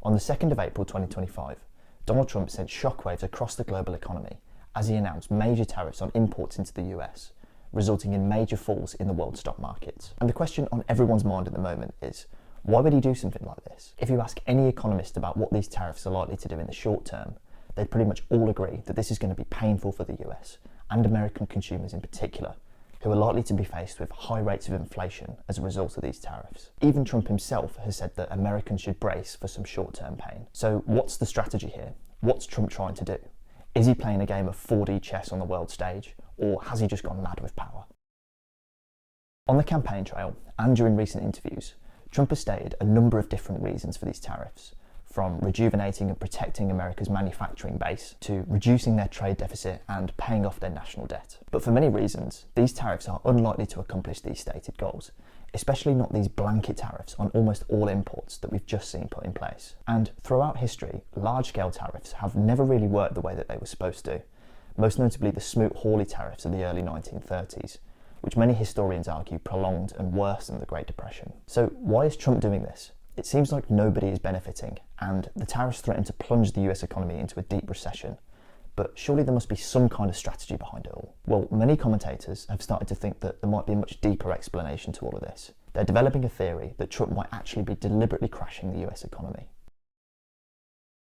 On the 2nd of April 2025, Donald Trump sent shockwaves across the global economy as he announced major tariffs on imports into the US, resulting in major falls in the world stock markets. And the question on everyone's mind at the moment is, why would he do something like this? If you ask any economist about what these tariffs are likely to do in the short term, they'd pretty much all agree that this is going to be painful for the US, and American consumers in particular, who are likely to be faced with high rates of inflation as a result of these tariffs. Even Trump himself has said that Americans should brace for some short-term pain. So what's the strategy here? What's Trump trying to do? Is he playing a game of 4D chess on the world stage, or has he just gone mad with power? On the campaign trail, and during recent interviews, Trump has stated a number of different reasons for these tariffs, from rejuvenating and protecting America's manufacturing base to reducing their trade deficit and paying off their national debt. But for many reasons, these tariffs are unlikely to accomplish these stated goals, especially not these blanket tariffs on almost all imports that we've just seen put in place. And throughout history, large-scale tariffs have never really worked the way that they were supposed to, most notably the Smoot-Hawley tariffs of the early 1930s, which many historians argue prolonged and worsened the Great Depression. So why is Trump doing this? It seems like nobody is benefiting, and the tariffs threaten to plunge the US economy into a deep recession. But surely there must be some kind of strategy behind it all. Well, many commentators have started to think that there might be a much deeper explanation to all of this. They're developing a theory that Trump might actually be deliberately crashing the US economy.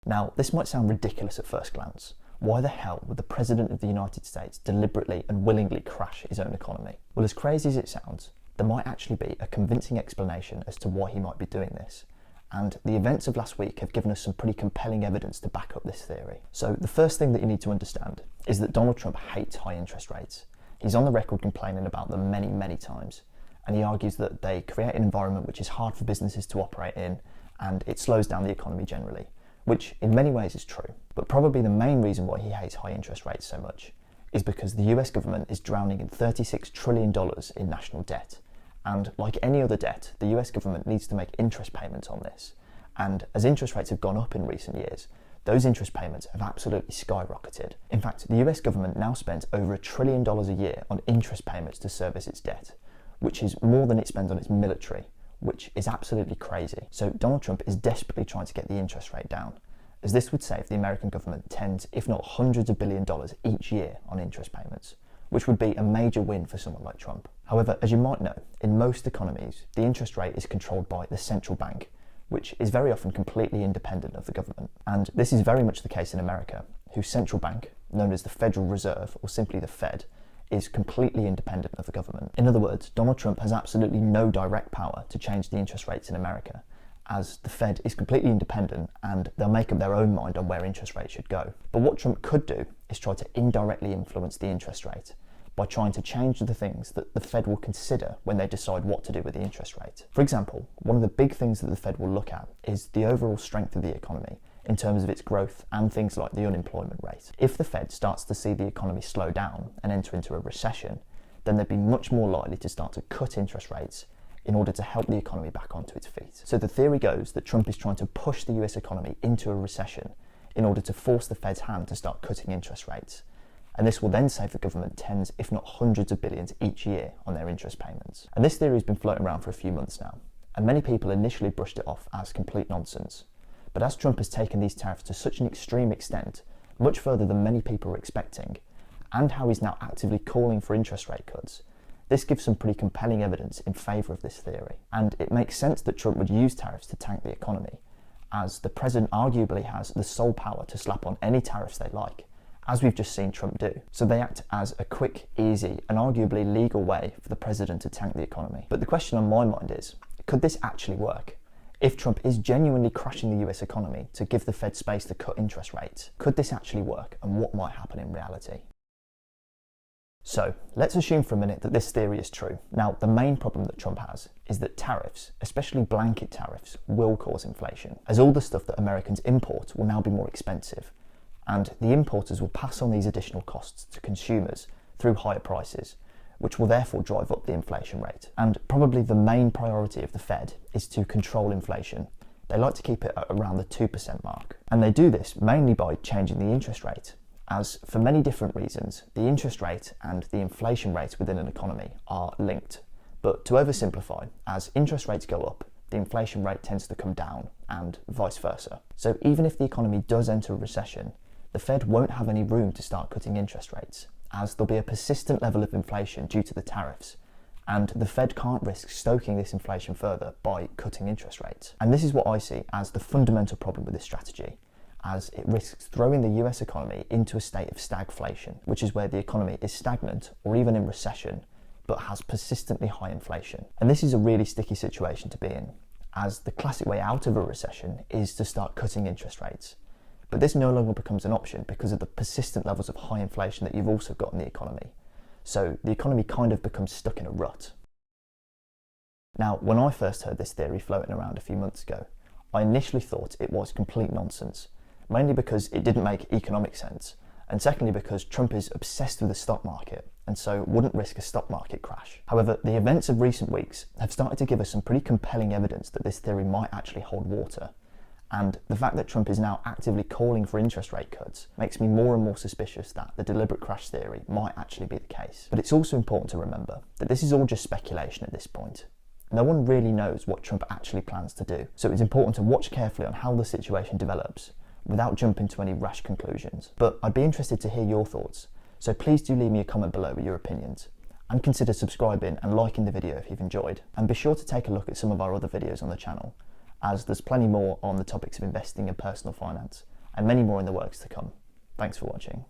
Now, this might sound ridiculous at first glance. Why the hell would the President of the United States deliberately and willingly crash his own economy? Well, as crazy as it sounds, there might actually be a convincing explanation as to why he might be doing this. And the events of last week have given us some pretty compelling evidence to back up this theory. So the first thing that you need to understand is that Donald Trump hates high interest rates. He's on the record complaining about them many, many times. And he argues that they create an environment which is hard for businesses to operate in, and it slows down the economy generally, which in many ways is true. But probably the main reason why he hates high interest rates so much is because the US government is drowning in $36 trillion in national debt. And like any other debt, the US government needs to make interest payments on this. And as interest rates have gone up in recent years, those interest payments have absolutely skyrocketed. In fact, the US government now spends over $1 trillion a year on interest payments to service its debt, which is more than it spends on its military, which is absolutely crazy. So Donald Trump is desperately trying to get the interest rate down, as this would save the American government tens, if not hundreds of billion dollars each year on interest payments, which would be a major win for someone like Trump. However, as you might know, in most economies, the interest rate is controlled by the central bank, which is very often completely independent of the government. And this is very much the case in America, whose central bank, known as the Federal Reserve, or simply the Fed, is completely independent of the government. In other words, Donald Trump has absolutely no direct power to change the interest rates in America, as the Fed is completely independent and they'll make up their own mind on where interest rates should go. But what Trump could do is try to indirectly influence the interest rate by trying to change the things that the Fed will consider when they decide what to do with the interest rate. For example, one of the big things that the Fed will look at is the overall strength of the economy in terms of its growth and things like the unemployment rate. If the Fed starts to see the economy slow down and enter into a recession, then they'd be much more likely to start to cut interest rates in order to help the economy back onto its feet. So the theory goes that Trump is trying to push the US economy into a recession in order to force the Fed's hand to start cutting interest rates. And this will then save the government tens, if not hundreds of billions each year on their interest payments. And this theory has been floating around for a few months now, and many people initially brushed it off as complete nonsense. But as Trump has taken these tariffs to such an extreme extent, much further than many people were expecting, and how he's now actively calling for interest rate cuts, this gives some pretty compelling evidence in favour of this theory. And it makes sense that Trump would use tariffs to tank the economy, as the president arguably has the sole power to slap on any tariffs they like, as we've just seen Trump do. So they act as a quick, easy, and arguably legal way for the president to tank the economy. But the question on my mind is, could this actually work? If Trump is genuinely crashing the US economy to give the Fed space to cut interest rates, could this actually work, and what might happen in reality? So let's assume for a minute that this theory is true. Now, the main problem that Trump has is that tariffs, especially blanket tariffs, will cause inflation, as all the stuff that Americans import will now be more expensive, and the importers will pass on these additional costs to consumers through higher prices, which will therefore drive up the inflation rate. And probably the main priority of the Fed is to control inflation. They like to keep it at around the 2% mark. And they do this mainly by changing the interest rate, as for many different reasons, the interest rate and the inflation rate within an economy are linked. But to oversimplify, as interest rates go up, the inflation rate tends to come down, and vice versa. So even if the economy does enter a recession, the Fed won't have any room to start cutting interest rates, as there'll be a persistent level of inflation due to the tariffs, and the Fed can't risk stoking this inflation further by cutting interest rates. And this is what I see as the fundamental problem with this strategy, as it risks throwing the US economy into a state of stagflation, which is where the economy is stagnant or even in recession, but has persistently high inflation. And this is a really sticky situation to be in, as the classic way out of a recession is to start cutting interest rates. But this no longer becomes an option because of the persistent levels of high inflation that you've also got in the economy. So the economy kind of becomes stuck in a rut. Now, when I first heard this theory floating around a few months ago, I initially thought it was complete nonsense, mainly because it didn't make economic sense, and secondly because Trump is obsessed with the stock market and so wouldn't risk a stock market crash. However, the events of recent weeks have started to give us some pretty compelling evidence that this theory might actually hold water, and the fact that Trump is now actively calling for interest rate cuts makes me more and more suspicious that the deliberate crash theory might actually be the case. But it's also important to remember that this is all just speculation at this point. No one really knows what Trump actually plans to do, so it's important to watch carefully on how the situation develops without jumping to any rash conclusions. But I'd be interested to hear your thoughts, so please do leave me a comment below with your opinions, and consider subscribing and liking the video if you've enjoyed. And be sure to take a look at some of our other videos on the channel, as there's plenty more on the topics of investing and personal finance, and many more in the works to come. Thanks for watching.